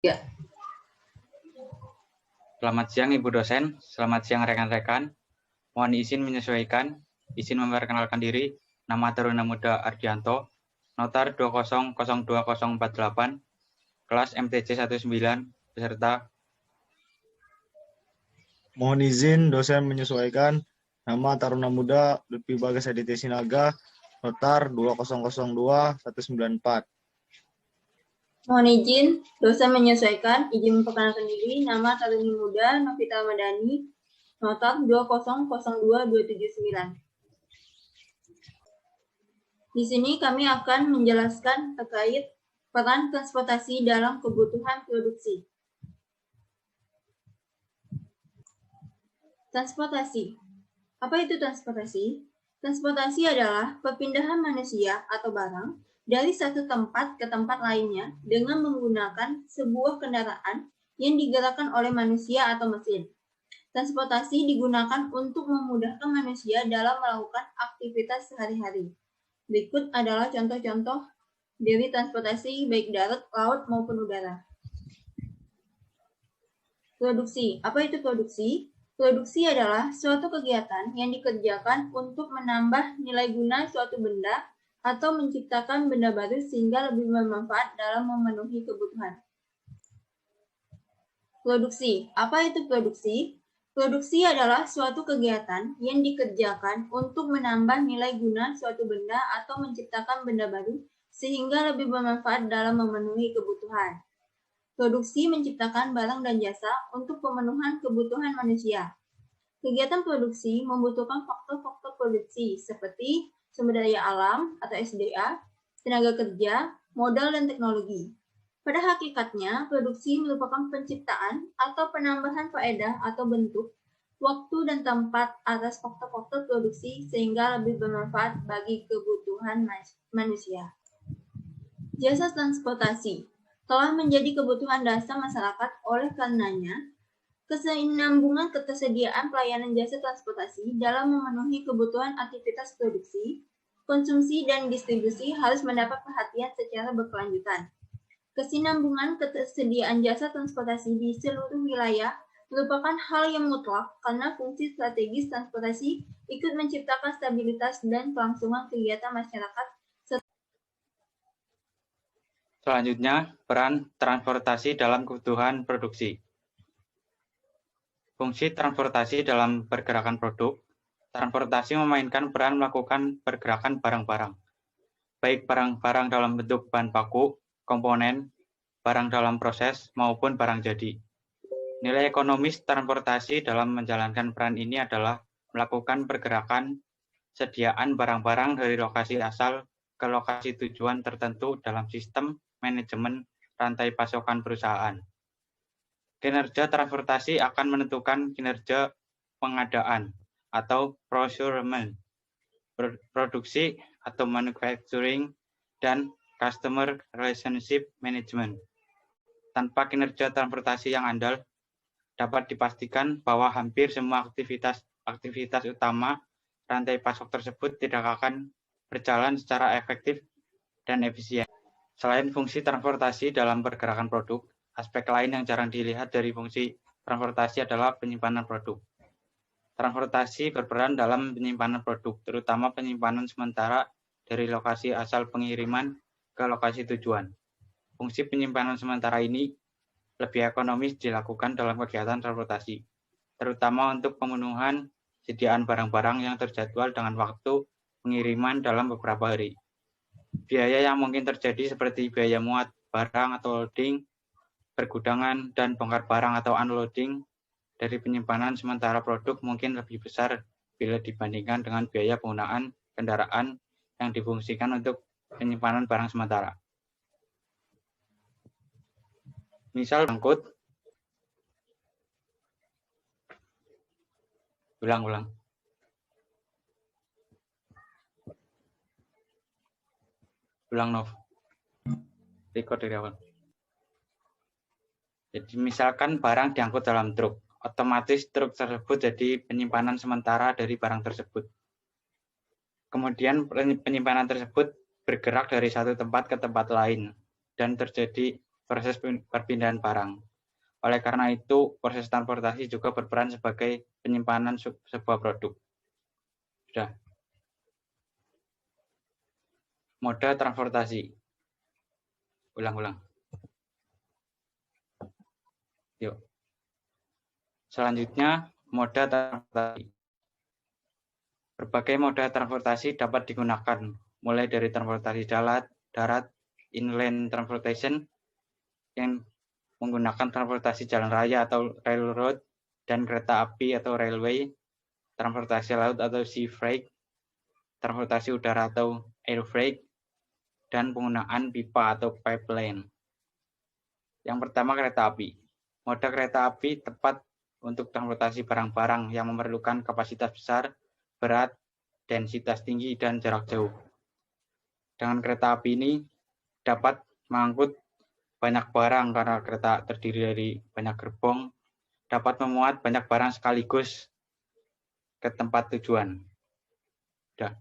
Ya. Selamat siang Ibu dosen, selamat siang rekan-rekan. Mohon izin menyesuaikan, izin memperkenalkan diri. Nama Taruna Muda Ardianto, Notar 2002048, kelas MTC 19, beserta. Mohon izin dosen menyesuaikan. Nama Taruna Muda Lutfi Bagas Aditya Sinaga, Notar 2002194. Mohon izin, dosen menyesuaikan, izin memperkenalkan diri, nama Taruni Muda Novita Madani, Notar 2002279. Di sini kami akan menjelaskan terkait peran transportasi dalam kebutuhan produksi. Transportasi. Apa itu transportasi? Transportasi adalah perpindahan manusia atau barang dari satu tempat ke tempat lainnya dengan menggunakan sebuah kendaraan yang digerakkan oleh manusia atau mesin. Transportasi digunakan untuk memudahkan manusia dalam melakukan aktivitas sehari-hari. Berikut adalah contoh-contoh dari transportasi baik darat, laut, maupun udara. Produksi. Apa itu produksi? Produksi adalah suatu kegiatan yang dikerjakan untuk menambah nilai guna suatu benda atau menciptakan benda baru sehingga lebih bermanfaat dalam memenuhi kebutuhan. Produksi. Apa itu produksi? Produksi adalah suatu kegiatan yang dikerjakan untuk menambah nilai guna suatu benda atau menciptakan benda baru sehingga lebih bermanfaat dalam memenuhi kebutuhan. Produksi menciptakan barang dan jasa untuk pemenuhan kebutuhan manusia. Kegiatan produksi membutuhkan faktor-faktor produksi seperti sumber daya alam atau SDA, tenaga kerja, modal, dan teknologi. Pada hakikatnya, produksi merupakan penciptaan atau penambahan faedah atau bentuk, waktu, dan tempat atas faktor-faktor produksi sehingga lebih bermanfaat bagi kebutuhan manusia. Jasa transportasi telah menjadi kebutuhan dasar masyarakat, oleh karenanya, kesinambungan ketersediaan pelayanan jasa transportasi dalam memenuhi kebutuhan aktivitas produksi, konsumsi, dan distribusi harus mendapat perhatian secara berkelanjutan. Kesinambungan ketersediaan jasa transportasi di seluruh wilayah merupakan hal yang mutlak karena fungsi strategis transportasi ikut menciptakan stabilitas dan kelangsungan kegiatan masyarakat. Selanjutnya, peran transportasi dalam kebutuhan produksi. Fungsi transportasi dalam pergerakan produk. Transportasi memainkan peran melakukan pergerakan barang-barang, baik barang-barang dalam bentuk bahan baku, komponen, barang dalam proses, maupun barang jadi. Nilai ekonomis transportasi dalam menjalankan peran ini adalah melakukan pergerakan sediaan barang-barang dari lokasi asal ke lokasi tujuan tertentu dalam sistem manajemen rantai pasokan perusahaan. Kinerja transportasi akan menentukan kinerja pengadaan atau procurement, produksi atau manufacturing, dan customer relationship management. Tanpa kinerja transportasi yang andal, dapat dipastikan bahwa hampir semua aktivitas utama rantai pasok tersebut tidak akan berjalan secara efektif dan efisien. Selain fungsi transportasi dalam pergerakan produk, aspek lain yang jarang dilihat dari fungsi transportasi adalah penyimpanan produk. Transportasi berperan dalam penyimpanan produk, terutama penyimpanan sementara dari lokasi asal pengiriman ke lokasi tujuan. Fungsi penyimpanan sementara ini lebih ekonomis dilakukan dalam kegiatan transportasi, terutama untuk pemenuhan sediaan barang-barang yang terjadwal dengan waktu pengiriman dalam beberapa hari. Biaya yang mungkin terjadi seperti biaya muat barang atau loading, pergudangan, dan bongkar barang atau unloading dari penyimpanan sementara produk mungkin lebih besar bila dibandingkan dengan biaya penggunaan kendaraan yang difungsikan untuk penyimpanan barang sementara. Misal angkut, ulang. Ulang, Nov. Record dari awal. Jadi misalkan barang diangkut dalam truk, otomatis truk tersebut jadi penyimpanan sementara dari barang tersebut. Kemudian penyimpanan tersebut bergerak dari satu tempat ke tempat lain dan terjadi proses perpindahan barang. Oleh karena itu, proses transportasi juga berperan sebagai penyimpanan sebuah produk. Sudah. Moda transportasi. Ulang-ulang. Yuk. Selanjutnya, moda transportasi. Berbagai moda transportasi dapat digunakan, mulai dari transportasi darat, inland transportation, yang menggunakan transportasi jalan raya atau railroad, dan kereta api atau railway, transportasi laut atau sea freight, transportasi udara atau air freight, dan penggunaan pipa atau pipeline. Yang pertama, kereta api. Moda kereta api tepat untuk transportasi barang-barang yang memerlukan kapasitas besar, berat, densitas tinggi, dan jarak jauh. Dengan kereta api ini dapat mengangkut banyak barang karena kereta terdiri dari banyak gerbong, dapat memuat banyak barang sekaligus ke tempat tujuan. Udah.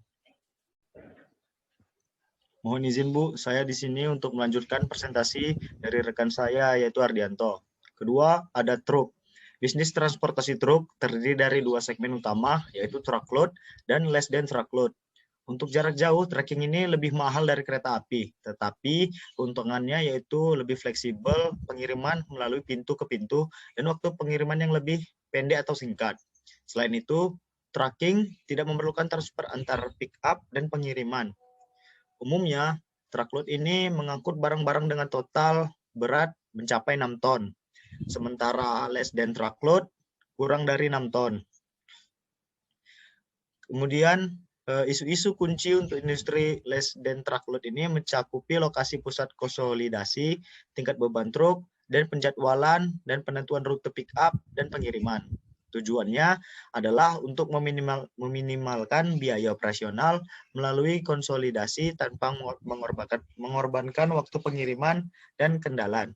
Mohon izin Bu, saya di sini untuk melanjutkan presentasi dari rekan saya yaitu Ardianto. Kedua, ada truk. Bisnis transportasi truk terdiri dari dua segmen utama yaitu truckload dan less than truckload. Untuk jarak jauh, trekking ini lebih mahal dari kereta api, tetapi keuntungannya yaitu lebih fleksibel, pengiriman melalui pintu ke pintu, dan waktu pengiriman yang lebih pendek atau singkat. Selain itu, trucking tidak memerlukan transfer antar pick up dan pengiriman. Umumnya, truckload ini mengangkut barang-barang dengan total berat mencapai 6 ton, sementara less than truckload kurang dari 6 ton. Kemudian, isu-isu kunci untuk industri less than truckload ini mencakupi lokasi pusat konsolidasi, tingkat beban truk, dan penjadwalan dan penentuan rute pick up dan pengiriman. Tujuannya adalah untuk meminimalkan biaya operasional melalui konsolidasi tanpa mengorbankan waktu pengiriman dan kendaraan.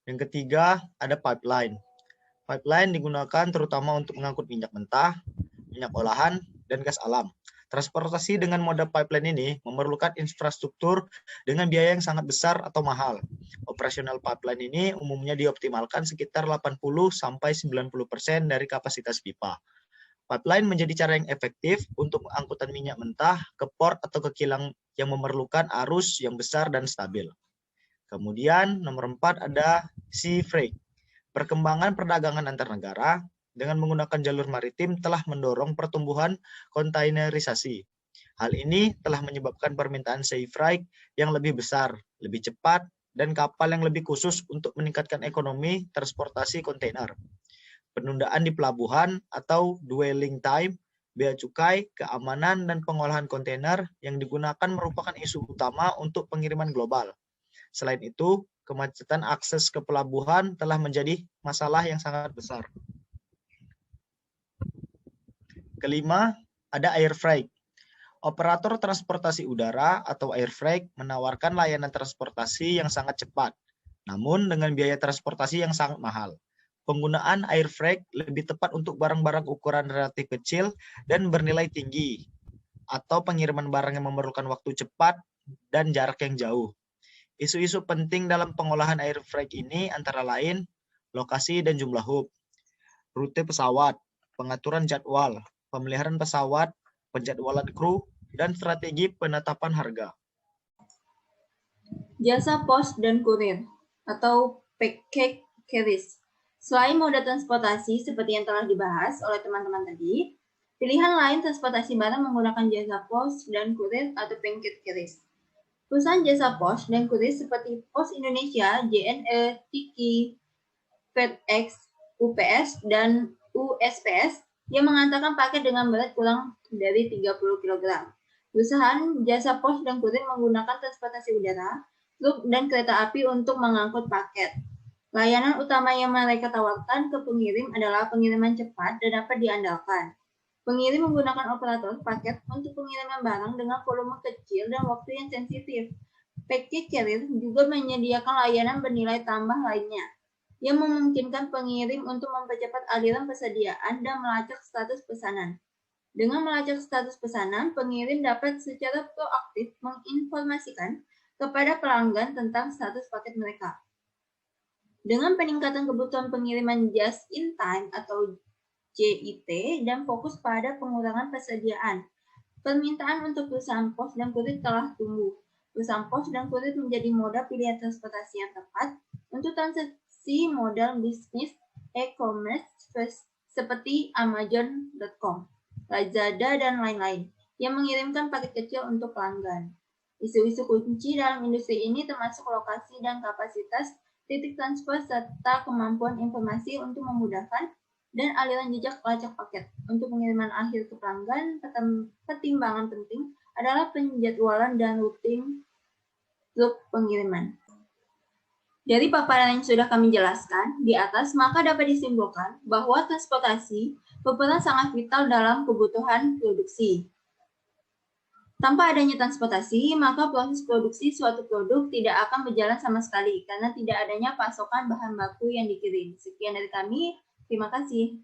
Yang ketiga, ada pipeline. Pipeline digunakan terutama untuk mengangkut minyak mentah, minyak olahan, dan gas alam. Transportasi dengan moda pipeline ini memerlukan infrastruktur dengan biaya yang sangat besar atau mahal. Operasional pipeline ini umumnya dioptimalkan sekitar 80-90% dari kapasitas pipa. Pipeline menjadi cara yang efektif untuk angkutan minyak mentah ke port atau ke kilang yang memerlukan arus yang besar dan stabil. Kemudian nomor 4 ada sea freight. Perkembangan perdagangan antar negara dengan menggunakan jalur maritim telah mendorong pertumbuhan kontainerisasi. Hal ini telah menyebabkan permintaan sea freight yang lebih besar, lebih cepat, dan kapal yang lebih khusus untuk meningkatkan ekonomi transportasi kontainer. Penundaan di pelabuhan atau dwelling time, bea cukai, keamanan, dan pengolahan kontainer yang digunakan merupakan isu utama untuk pengiriman global. Selain itu, kemacetan akses ke pelabuhan telah menjadi masalah yang sangat besar. Kelima, ada air freight. Operator transportasi udara atau air freight menawarkan layanan transportasi yang sangat cepat, namun dengan biaya transportasi yang sangat mahal. Penggunaan air freight lebih tepat untuk barang-barang ukuran relatif kecil dan bernilai tinggi, atau pengiriman barang yang memerlukan waktu cepat dan jarak yang jauh. Isu-isu penting dalam pengolahan air freight ini antara lain lokasi dan jumlah hub, rute pesawat, pengaturan jadwal, pemeliharaan pesawat, penjadwalan kru, dan strategi penetapan harga. Jasa pos dan kurir atau package carriers. Selain moda transportasi seperti yang telah dibahas oleh teman-teman tadi, pilihan lain transportasi barang menggunakan jasa pos dan kurir atau package carriers. Perusahaan jasa pos dan kurir seperti Pos Indonesia, JNE, Tiki, FedEx, UPS, dan USPS yang mengantarkan paket dengan berat kurang dari 30 kg. Perusahaan jasa pos dan kurir menggunakan transportasi udara, truk, dan kereta api untuk mengangkut paket. Layanan utama yang mereka tawarkan ke pengirim adalah pengiriman cepat dan dapat diandalkan. Pengirim menggunakan operator paket untuk pengiriman barang dengan volume kecil dan waktu yang sensitif. Package carrier juga menyediakan layanan bernilai tambah lainnya, yang memungkinkan pengirim untuk mempercepat aliran persediaan dan melacak status pesanan. Dengan melacak status pesanan, pengirim dapat secara proaktif menginformasikan kepada pelanggan tentang status paket mereka. Dengan peningkatan kebutuhan pengiriman just in time atau JIT dan fokus pada pengurangan persediaan, permintaan untuk perusahaan pos dan kurir telah tumbuh. Perusahaan pos dan kurir menjadi moda pilihan transportasi yang tepat untuk transaksi modal bisnis e-commerce seperti Amazon.com, Lazada, dan lain-lain yang mengirimkan paket kecil untuk pelanggan. Isu-isu kunci dalam industri ini termasuk lokasi dan kapasitas titik transfer serta kemampuan informasi untuk memudahkan dan aliran jejak lacak paket. Untuk pengiriman akhir ke pelanggan, pertimbangan penting adalah penjadwalan dan rutin truk pengiriman. Dari paparan yang sudah kami jelaskan di atas, maka dapat disimpulkan bahwa transportasi berperan sangat vital dalam kebutuhan produksi. Tanpa adanya transportasi, maka proses produksi suatu produk tidak akan berjalan sama sekali karena tidak adanya pasokan bahan baku yang dikirim. Sekian dari kami, terima kasih.